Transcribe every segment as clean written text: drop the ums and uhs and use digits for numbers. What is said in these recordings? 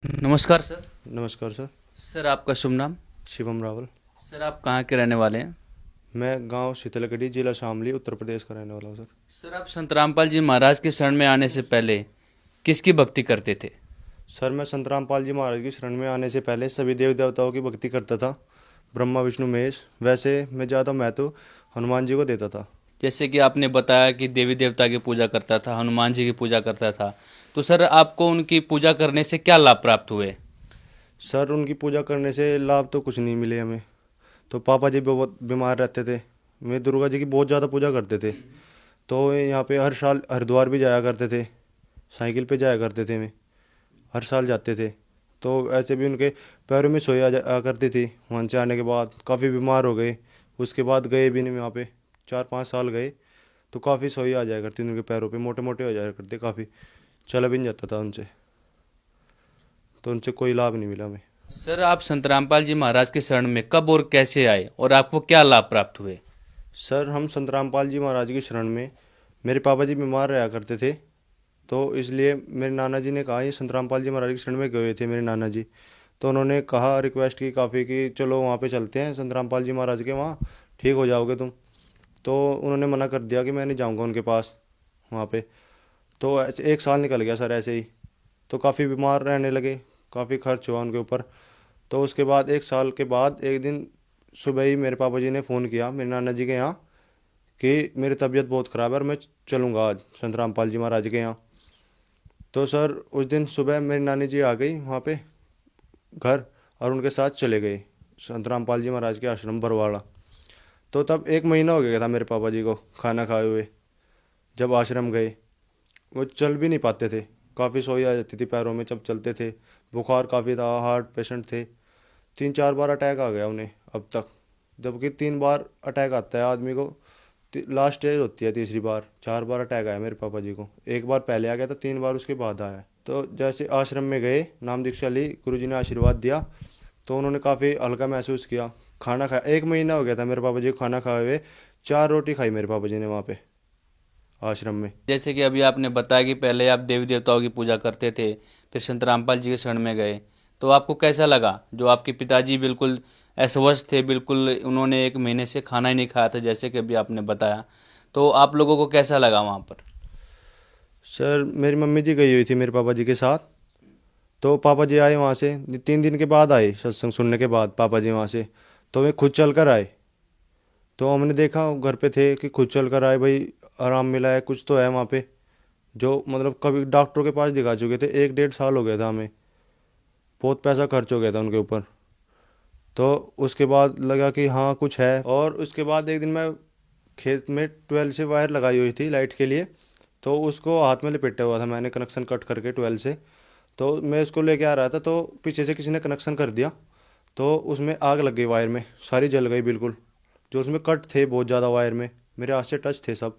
नमस्कार सर। नमस्कार sir. Sir आपका शुभ नाम? शिवम रावल। सर आप कहाँ के रहने वाले हैं? मैं गांव शीतलगढ़ी, जिला शामली, उत्तर प्रदेश का रहने वाला हूँ सर। सर आप संत रामपाल जी महाराज के शरण में आने से पहले किसकी भक्ति करते थे? सर मैं संत रामपाल जी महाराज की शरण में आने से पहले सभी देव देवताओं की भक्ति करता था, ब्रह्मा विष्णु महेश। वैसे मैं ज़्यादा महत्व हनुमान जी को देता था। जैसे कि आपने बताया कि देवी देवता की पूजा करता था, हनुमान जी की पूजा करता था, तो सर आपको उनकी पूजा करने से क्या लाभ प्राप्त हुए? सर उनकी पूजा करने से लाभ तो कुछ नहीं मिले हमें। तो पापा जी बहुत बीमार रहते थे। मैं दुर्गा जी की बहुत ज़्यादा पूजा करते थे। तो यहाँ पे हर साल हरिद्वार भी जाया करते थे, साइकिल पे जाया करते थे। मैं हर साल जाते थे। तो ऐसे भी उनके पैरों में सोई आ करती थी। वहाँ से आने के बाद काफ़ी बीमार हो गए। उसके बाद गए भी नहीं वहाँ पे। 4-5 साल गए तो काफ़ी सोई आ जाया करती थी उनके पैरों पे, मोटे मोटे हो जाया करते काफ़ी। चला भी नहीं जाता था उनसे। तो उनसे कोई लाभ नहीं मिला हमें। सर आप संत रामपाल जी महाराज के शरण में कब और कैसे आए और आपको क्या लाभ प्राप्त हुए? सर हम संत रामपाल जी महाराज की शरण में, मेरे पापा जी बीमार रहा करते थे। तो इसलिए मेरे नाना जी ने कहा, ये संत रामपाल जी महाराज की शरण में गए थे मेरे नाना जी। तो उन्होंने कहा, रिक्वेस्ट की काफ़ी कि चलो वहाँ पे चलते हैं संत रामपाल जी महाराज के वहाँ, ठीक हो जाओगे तुम। तो उन्होंने मना कर दिया कि मैं नहीं जाऊँगा उनके पास वहाँ पे। तो ऐसे 1 साल निकल गया सर ऐसे ही। तो काफ़ी बीमार रहने लगे, काफ़ी खर्च हुआ उनके ऊपर। तो उसके बाद 1 साल के बाद एक दिन सुबह ही मेरे पापा जी ने फ़ोन किया मेरे नाना जी के यहाँ कि मेरी तबीयत बहुत ख़राब है और मैं चलूँगा आज संत रामपाल जी महाराज के यहाँ। तो सर उस दिन सुबह मेरी नानी जी आ गई वहाँ पे घर, और उनके साथ चले गए संत रामपाल जी महाराज के आश्रम बरवाड़ा। तो तब 1 महीना हो गया था मेरे पापा जी को खाना खाए हुए। जब आश्रम गए, वो चल भी नहीं पाते थे, काफ़ी सोई आ जाती थी पैरों में जब चलते थे। बुखार काफ़ी था, हार्ट पेशेंट थे। 3-4 बार अटैक आ गया उन्हें अब तक। जबकि 3 बार अटैक आता है आदमी को, लास्ट स्टेज होती है तीसरी बार। 4 बार अटैक आया मेरे पापा जी को, 1 बार पहले आ गया था, 3 बार उसके बाद आया है। तो जैसे आश्रम में गए, नाम दीक्षा ली, गुरुजी ने आशीर्वाद दिया, तो उन्होंने काफ़ी हल्का महसूस किया। खाना खाया, 1 महीना हो गया था मेरे पापा जी को खाना खाए हुए। 4 रोटी खाई मेरे पापा जी ने वहाँ पे आश्रम में। जैसे कि अभी आपने बताया कि पहले आप देवी देवताओं की पूजा करते थे, फिर संत रामपाल जी के शरण में गए, तो आपको कैसा लगा? जो आपके पिताजी बिल्कुल अस्वस्थ थे, बिल्कुल उन्होंने 1 महीने से खाना ही नहीं खाया था, जैसे कि अभी आपने बताया, तो आप लोगों को कैसा लगा वहाँ पर? सर मेरी मम्मी जी गई हुई थी मेरे पापा जी के साथ। तो पापा जी आए वहाँ से, 3 दिन के बाद आए सत्संग सुनने के बाद पापा जी वहाँ से। तो वे खुद चल कर आए। तो हमने देखा घर पे थे कि खुद चल कर आए, भाई आराम मिला है, कुछ तो है वहाँ पे। जो मतलब कभी डॉक्टरों के पास दिखा चुके थे, 1-1.5 साल हो गया था हमें, बहुत पैसा खर्च हो गया था उनके ऊपर। तो उसके बाद लगा कि हाँ कुछ है। और उसके बाद एक दिन मैं खेत में 12 से वायर लगाई हुई थी लाइट के लिए। तो उसको हाथ में लपेटा हुआ था मैंने, कनेक्शन कट करके 12 से। तो मैं इसको लेके आ रहा था, तो पीछे से किसी ने कनेक्शन कर दिया। तो उसमें आग लग गई, वायर में सारी जल गई बिल्कुल। जो उसमें कट थे बहुत ज़्यादा वायर में, मेरे हाथ से टच थे सब।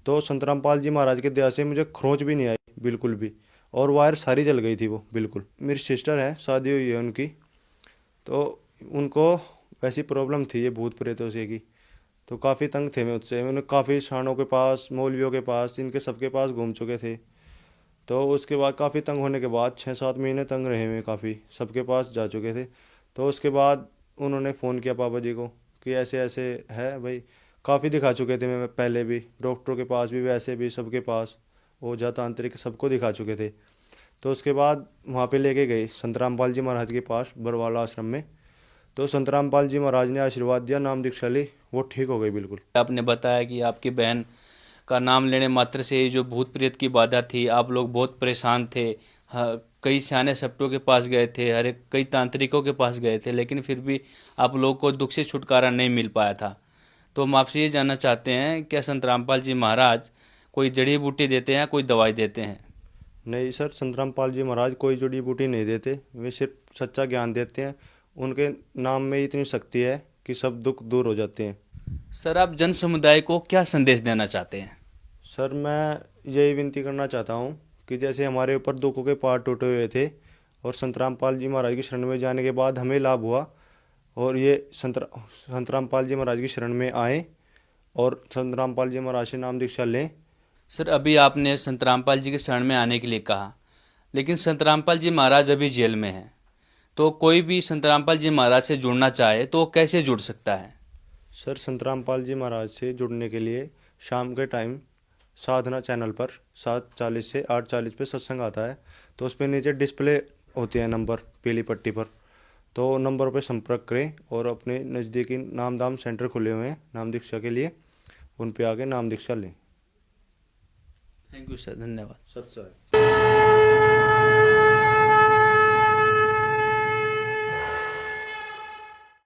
तो संत रामपाल जी महाराज की दया से मुझे खरोंच भी नहीं आई बिल्कुल भी। और वायर सारी जल गई थी वो बिल्कुल। मेरी सिस्टर है, शादी हुई है उनकी। तो उनको वैसी प्रॉब्लम थी ये भूत प्रेतों से की। तो काफ़ी तंग थे मैं उससे। मैंने काफ़ी शानों के पास, मौलवियों के पास, इनके सबके पास घूम चुके थे। तो उसके बाद काफ़ी तंग होने के बाद 6-7 महीने तंग रहे मैं, काफ़ी सबके पास जा चुके थे। तो उसके बाद उन्होंने फ़ोन किया पापा जी को कि ऐसे ऐसे है भाई। काफ़ी दिखा चुके थे मैं पहले भी, डॉक्टरों के पास भी, वैसे भी सबके पास, ओझा तांत्रिक सबको दिखा चुके थे। तो उसके बाद वहाँ पे लेके गए संत रामपाल जी महाराज के पास बरवाला आश्रम में। तो संत रामपाल जी महाराज ने आशीर्वाद दिया, नाम दीक्षा ली, वो ठीक हो गई बिल्कुल। आपने बताया कि आपकी बहन का नाम लेने मात्र से जो भूत प्रेत की बाधा थी, आप लोग बहुत परेशान थे। हाँ, कई सियाने सप्टों के पास गए थे, हर एक कई तांत्रिकों के पास गए थे, लेकिन फिर भी आप लोगों को दुख से छुटकारा नहीं मिल पाया था। तो हम आपसे ये जानना चाहते हैं, क्या संत रामपाल जी महाराज कोई जड़ी बूटी देते हैं, कोई दवाई देते हैं? नहीं सर, संत रामपाल जी महाराज कोई जड़ी बूटी नहीं देते, वे सिर्फ सच्चा ज्ञान देते हैं। उनके नाम में इतनी शक्ति है कि सब दुख दूर हो जाते हैं। सर आप जन समुदाय को क्या संदेश देना चाहते हैं? सर मैं यही विनती करना चाहता हूँ कि जैसे हमारे ऊपर दुखों के पहाड़ टूटे हुए थे, और संत रामपाल जी महाराज की शरण में जाने के बाद हमें लाभ हुआ। और ये संत रामपाल जी महाराज की शरण में आए और संत रामपाल जी महाराज से नाम दीक्षा लें। सर अभी आपने संत रामपाल जी के शरण में आने के लिए कहा, लेकिन संत रामपाल जी महाराज अभी जेल में हैं, तो कोई भी संत रामपाल जी महाराज से जुड़ना चाहे तो वो कैसे जुड़ सकता है? सर संत रामपाल जी महाराज से जुड़ने के लिए शाम के टाइम साधना चैनल पर 7:40 से 8:40 पे सत्संग आता है। तो उस पर नीचे डिस्प्ले होते हैं नंबर पीली पट्टी पर, तो नंबर पर संपर्क करें और अपने नज़दीकी नाम दाम सेंटर खुले हुए हैं नाम दीक्षा के लिए, उन पे आके नाम दीक्षा लें। थैंक यू सर, धन्यवाद। सत्संग।